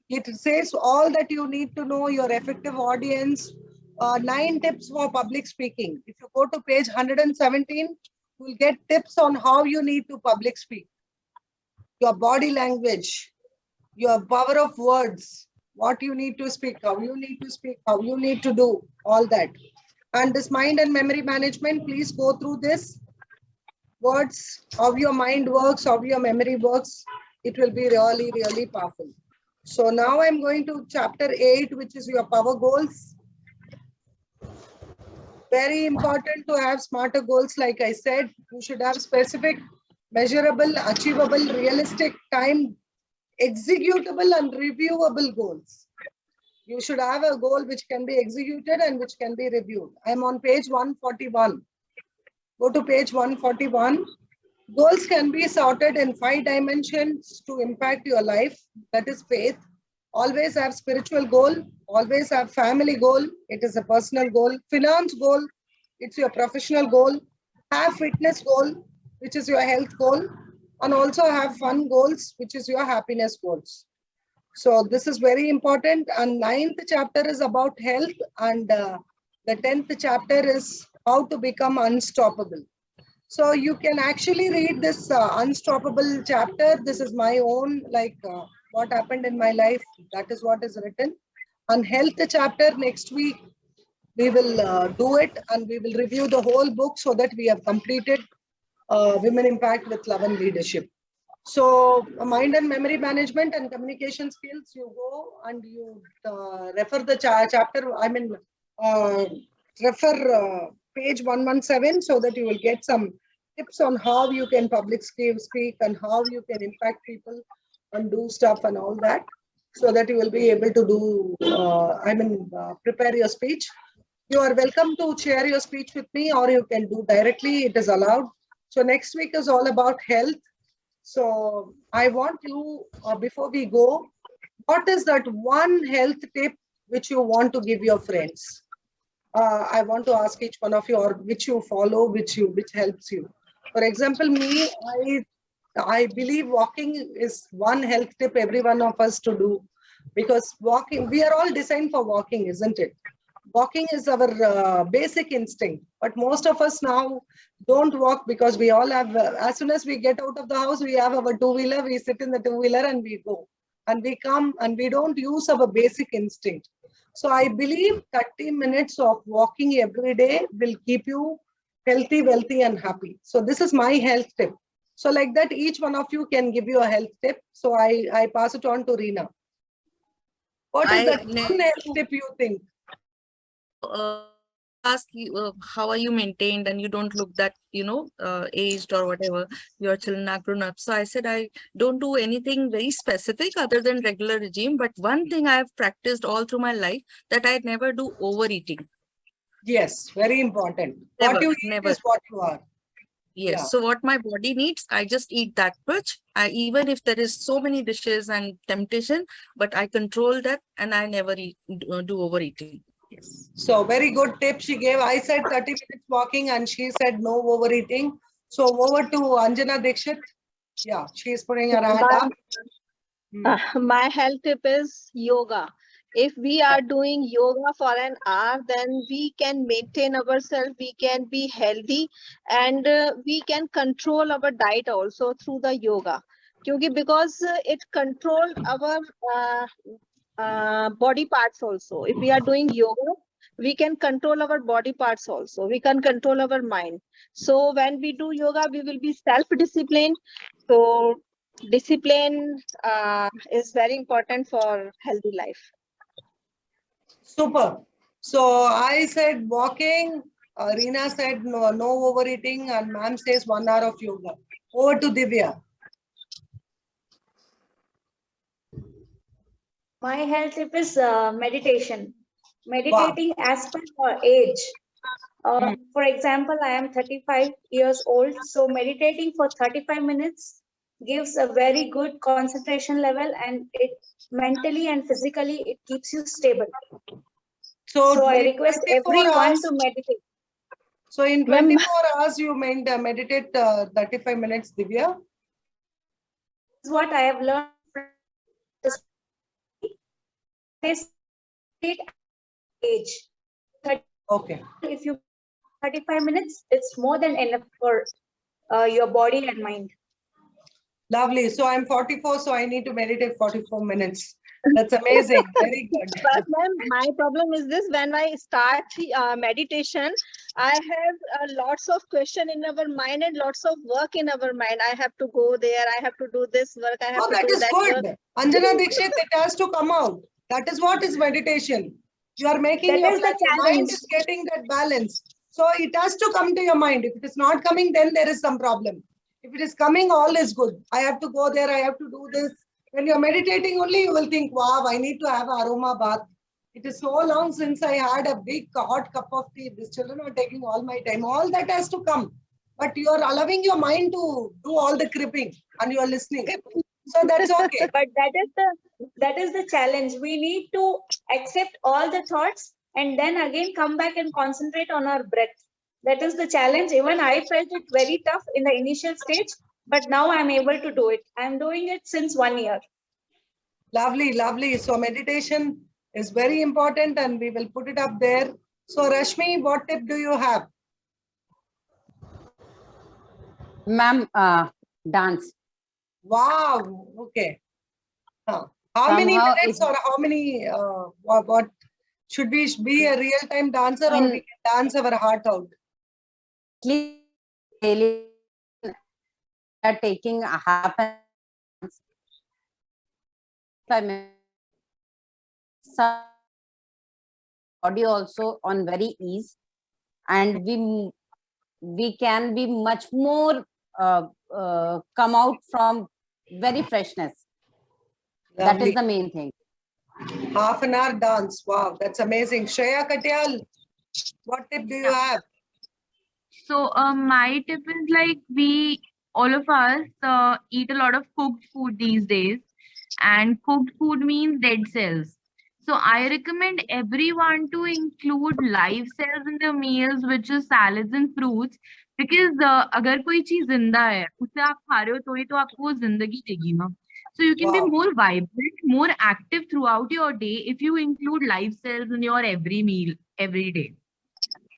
It says all that you need to know, your effective audience, 9 tips for public speaking. If you go to page 117, you will get tips on how you need to public speak. Your body language, your power of words, what you need to speak, how you need to speak, how you need to do, all that. And this mind and memory management, please go through this. Words, how your mind works, how your memory works. It will be really, really powerful. So now I'm going to chapter 8, which is your power goals. Very important to have smarter goals. Like I said, you should have specific, measurable, achievable, realistic, time, executable and reviewable goals. You should have a goal which can be executed and which can be reviewed. I'm on page 141. Go to page 141. Goals can be sorted in 5 dimensions to impact your life. That is faith. Always have spiritual goal. Always have family goal. It is a personal goal. Finance goal. It's your professional goal. Have fitness goal, which is your health goal. And also have fun goals, which is your happiness goals. So this is very important. And 9th chapter is about health. And the 10th chapter is how to become unstoppable. So you can actually read this unstoppable chapter. This is my own, what happened in my life. That is what is written. On health chapter, next week, we will do it, and we will review the whole book so that we have completed Women Impact with Love and Leadership. So mind and memory management and communication skills, you go and you refer the chapter, refer page 117, so that you will get some tips on how you can public speak and how you can impact people and do stuff and all that, so that you will be able to do, prepare your speech. You are welcome to share your speech with me, or you can do directly. It is allowed. So next week is all about health. So I want you, before we go, what is that one health tip which you want to give your friends? I want to ask each one of you, or which you follow, which helps you. For example, me, I believe walking is one health tip every one of us to do, because walking, we are all designed for walking, isn't it? Walking is our basic instinct, but most of us now don't walk, because we all have, as soon as we get out of the house, we have our two-wheeler, we sit in the two-wheeler and we go. And we come and we don't use our basic instinct. So I believe 30 minutes of walking every day will keep you healthy, wealthy, and happy. So this is my health tip. So like that, each one of you can give you a health tip. So I pass it on to Reena. What is that one health tip you think? Ask you how are you maintained, and you don't look that aged or whatever, your children are grown up. So I said I don't do anything very specific other than regular regime, but one thing I have practiced all through my life, that I never do overeating. Yes, very important. Never, what you eat never. is what you are. Yes. Yeah. So what my body needs, I just eat that much. Even if there is so many dishes and temptation, but I control that, and I never do overeating. Yes. So very good tip she gave. I said 30 minutes walking and she said no overeating. So over to Anjana Dikshit. Yeah, she is putting her hand up. My health tip is yoga. If we are doing yoga for an hour, then we can maintain ourselves, we can be healthy, and we can control our diet also through the yoga. Because it controls our body parts also. If we are doing yoga, we can control our body parts also. We can control our mind. So when we do yoga, we will be self-disciplined. So discipline is very important for healthy life. Super. So I said walking, Reena said no overeating, and ma'am says 1 hour of yoga. Over to Divya. My health tip is meditation. Meditating as per your age. For example, I am 35 years old, so meditating for 35 minutes gives a very good concentration level, and it mentally and physically it keeps you stable. So I in request 24 everyone hours, to meditate. so in 24 hours, you meditate 35 minutes, Divya? This is what I have learned from this. This age. Okay. If you 35 minutes, it's more than enough for your body and mind. Lovely. So I'm 44, so I need to meditate 44 minutes. That's amazing. Very good. But ma'am, my problem is this: when I start meditation, I have lots of question in our mind and lots of work in our mind. I have to go there. I have to do this work. I have Oh, to that do is that good. work. Anjana Dikshit, it has to come out. That is what is meditation. You are making That your is the mind challenge. is getting that balance. So it has to come to your mind. If it is not coming, then there is some problem. If it is coming, all is good. I have to go there. I have to do this. When you're meditating only, you will think, wow, I need to have aroma bath. It is so long since I had a big hot cup of tea. These children are taking all my time. All that has to come. But you are allowing your mind to do all the cribbing and you are listening. So that's okay. But that is the challenge. We need to accept all the thoughts and then again come back and concentrate on our breath. That is the challenge. Even I felt it very tough in the initial stage, but now I'm able to do it. I'm doing it since 1 year. Lovely, lovely. So meditation is very important and we will put it up there. So Rashmi, what tip do you have? Ma'am, dance. Wow. Okay. How many Somehow minutes or how many, what should we be a real-time dancer or we can dance our heart out? Daily are taking a half an hour. Some body also on very ease, and we can be much more come out from very freshness. That Lovely. is the main thing. Half an hour dance. Wow, that's amazing. Shreya Katyal, what tip do you have? So my tip is like all of us eat a lot of cooked food these days, and cooked food means dead cells. So I recommend everyone to include live cells in their meals, which is salads and fruits, because अगर कोई चीज जिंदा है उसे आप खा रहे हो तो ही तो आपको वो जिंदगी देगी ना. So you can be Wow. more vibrant, more active throughout your day if you include live cells in your every meal every day.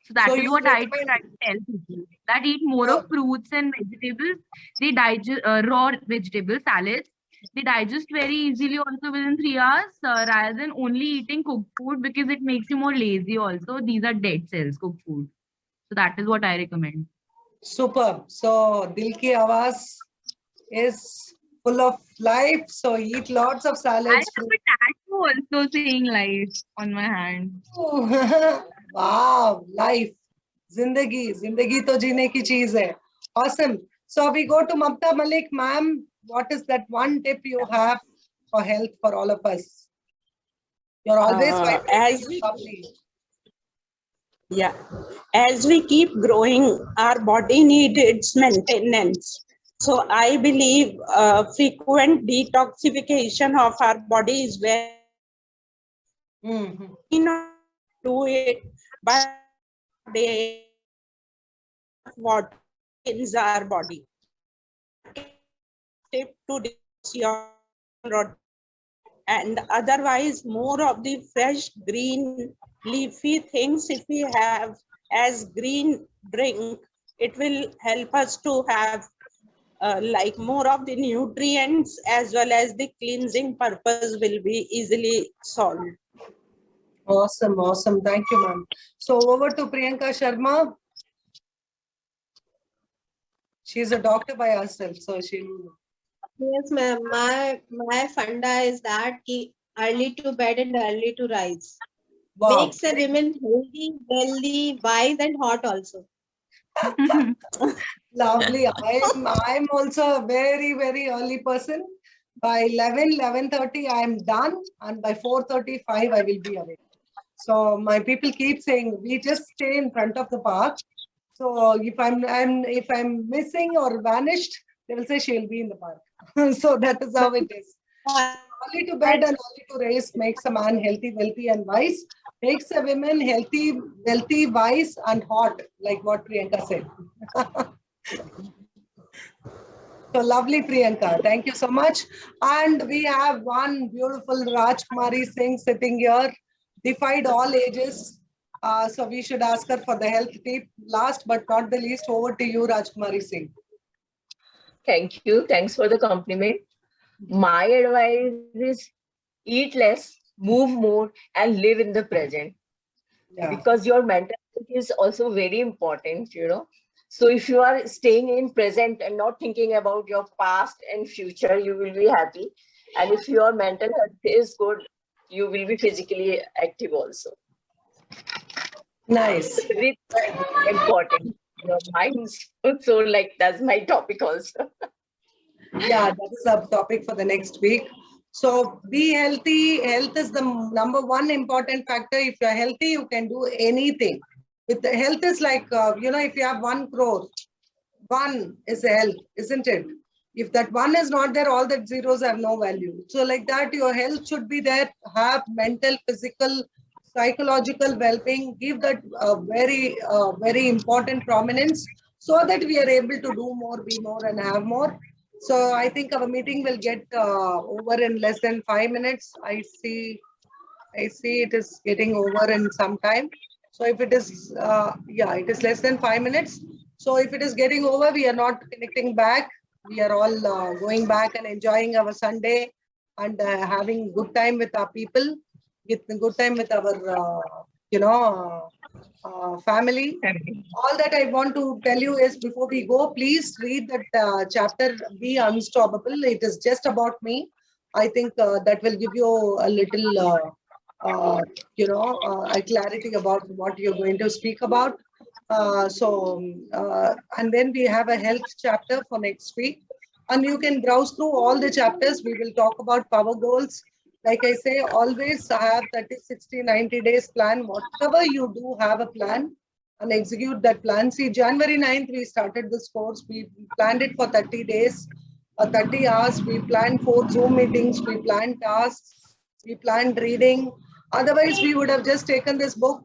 So that is you what I recommend- try to tell people, that eat more of fruits and vegetables. They digest raw vegetable salads. They digest very easily also within 3 hours rather than only eating cooked food, because it makes you more lazy also. These are dead cells, cooked food. So that is what I recommend. Superb. So Dil Ki Awaaz is full of life. So eat lots of I salads. have a tattoo also saying life on my hand. Wow, life. Zindagi to jeene ki cheez hai. Awesome. So we go to Mamta Malik. Ma'am, what is that one tip you have for health for all of us? You're always as vibrating we lovely. Yeah, as we keep growing, our body needs its maintenance. So I believe frequent detoxification of our body is very not do it, but they what cleans our body. Tip to this your and otherwise more of the fresh green leafy things if we have as green drink, it will help us to have like more of the nutrients, as well as the cleansing purpose will be easily solved. Awesome, awesome. Thank you, ma'am. So over to Priyanka Sharma. She's a doctor by herself, so she'll. Yes, ma'am. My funda is that early to bed and early to rise. Wow. Makes a woman healthy, wealthy, wise, and hot also. Lovely. I'm also a very, very early person. By 11:30, I'm done. And by 4:35, I will be awake. So my people keep saying, we just stay in front of the park. So if I'm missing or vanished, they will say she'll be in the park. So that is how it is. Early to bed and early to raise makes a man healthy, wealthy, and wise. Makes a woman healthy, wealthy, wise, and hot, like what Priyanka said. So lovely, Priyanka. Thank you so much. And we have one beautiful Rajkumari Singh sitting here, defied all ages. So we should ask her for the health tip. Last but not the least, over to you, Rajkumari Singh. Thank you. Thanks for the compliment. My advice is eat less, move more, and live in the present. Yeah. Because your mental health is also very important, you know. So if you are staying in present and not thinking about your past and future, you will be happy. And if your mental health is good, you will be physically active also. Nice. Very important. Your minds. So like that's my topic also. Yeah, that is our topic for the next week. So be healthy. Health is the number one important factor. If you're healthy, you can do anything. With the health is like, if you have 1 crore, one is health, isn't it? If that one is not there, all the zeros have no value. So like that, your health should be there. Have mental, physical, psychological well-being. Give that very important prominence so that we are able to do more, be more, and have more. So I think our meeting will get over in less than 5 minutes. I see it is getting over in some time. So if it is, it is less than 5 minutes. So if it is getting over, we are not connecting back. We are all going back and enjoying our Sunday and having good time with our people, with good time with our, family. All that I want to tell you is before we go, please read that chapter, Be Unstoppable. It is just about me. I think that will give you a little a clarity about what you're going to speak about. And then we have a health chapter for next week. And you can browse through all the chapters. We will talk about power goals. Like I say, always have 30, 60, 90 days plan. Whatever you do, have a plan and execute that plan. See, January 9th, we started this course. We planned it for 30 days, 30 hours. We planned 4 Zoom meetings. We planned tasks. We planned reading. Otherwise, we would have just taken this book,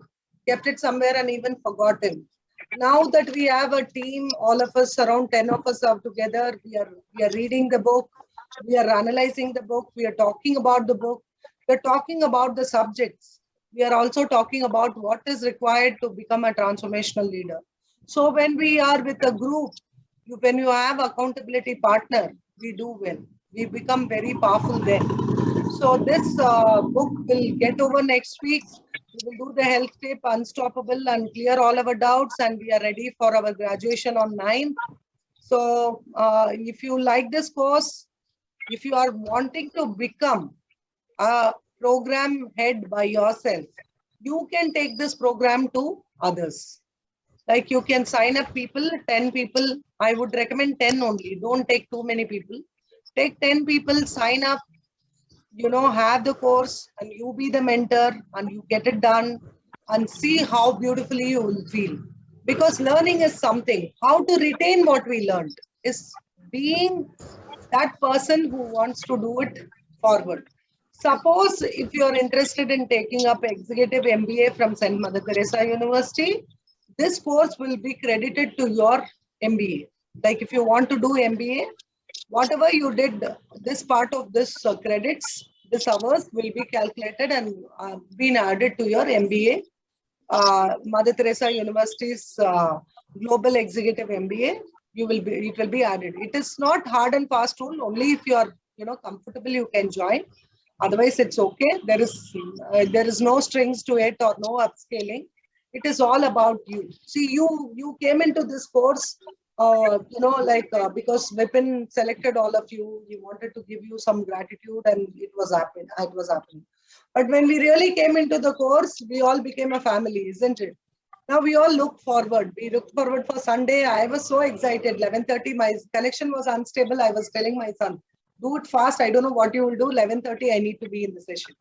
kept it somewhere and even forgotten. Now that we have a team, all of us, around 10 of us are together, we are reading the book, we are analyzing the book, we are talking about the book, we are talking about the subjects. We are also talking about what is required to become a transformational leader. So when we are with a group, when you have accountability partner, we do well. We become very powerful then. So this book will get over next week. We will do the health tip, unstoppable, and clear all our doubts. And we are ready for our graduation on 9th. So if you like this course, if you are wanting to become a program head by yourself, you can take this program to others. Like you can sign up people, 10 people. I would recommend 10 only. Don't take too many people. Take 10 people, sign up, have the course and you be the mentor and you get it done and see how beautifully you will feel. Because learning is something. How to retain what we learned is being that person who wants to do it forward. Suppose if you are interested in taking up executive MBA from St. Mother Theresa University, this course will be credited to your MBA. Like if you want to do MBA, whatever you did, this part of this credits, this hours will be calculated and been added to your MBA. Mother Teresa University's Global Executive MBA, it will be added. It is not hard and fast rule. Only if you are comfortable, you can join. Otherwise, it's okay. There is no strings to it or no upscaling. It is all about you. See, you came into this course, because Vipin selected all of you. He wanted to give you some gratitude, and it was happening. But when we really came into the course, we all became a family, isn't it? Now we all look forward. We look forward for Sunday. I was so excited. 11:30, my connection was unstable. I was telling my son, do it fast. I don't know what you will do. 11:30, I need to be in the session.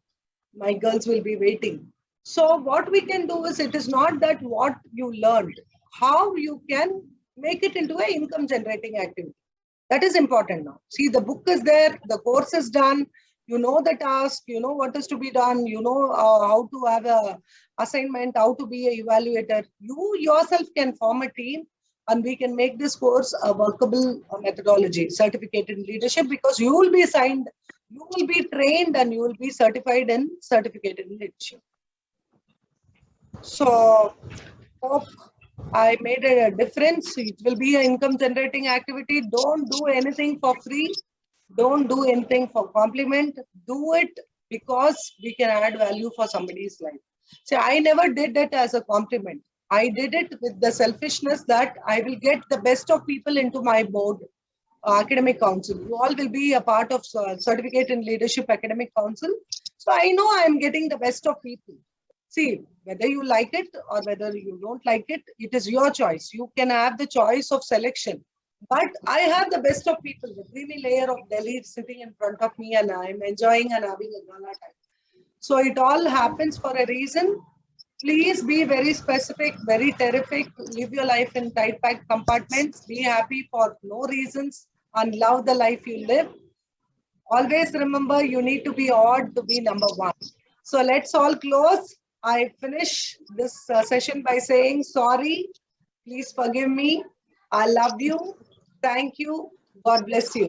My girls will be waiting. So what we can do is, it is not that what you learned, how you can make it into an income generating activity. That is important now. See, the book is there, the course is done, you know the task, you know what is to be done, you know how to have a assignment, how to be a evaluator. You yourself can form a team and we can make this course a workable methodology, certificate in leadership, because you will be assigned, you will be trained and you will be certified in certificated in leadership. So hope I made a difference. It will be an income generating activity. Don't do anything for free. Don't do anything for compliment. Do it because we can add value for somebody's life. See, I never did it as a compliment. I did it with the selfishness that I will get the best of people into my board, academic council. You all will be a part of certificate in leadership academic council. So I know I am getting the best of people. See, whether you like it or whether you don't like it, it is your choice. You can have the choice of selection. But I have the best of people, the creamy layer of Delhi sitting in front of me, and I'm enjoying and having a gala time. So it all happens for a reason. Please be very specific, very terrific. Live your life in tight packed compartments. Be happy for no reasons and love the life you live. Always remember, you need to be odd to be number one. So let's all close. I finish this session by saying sorry. Please forgive me. I love you. Thank you. God bless you.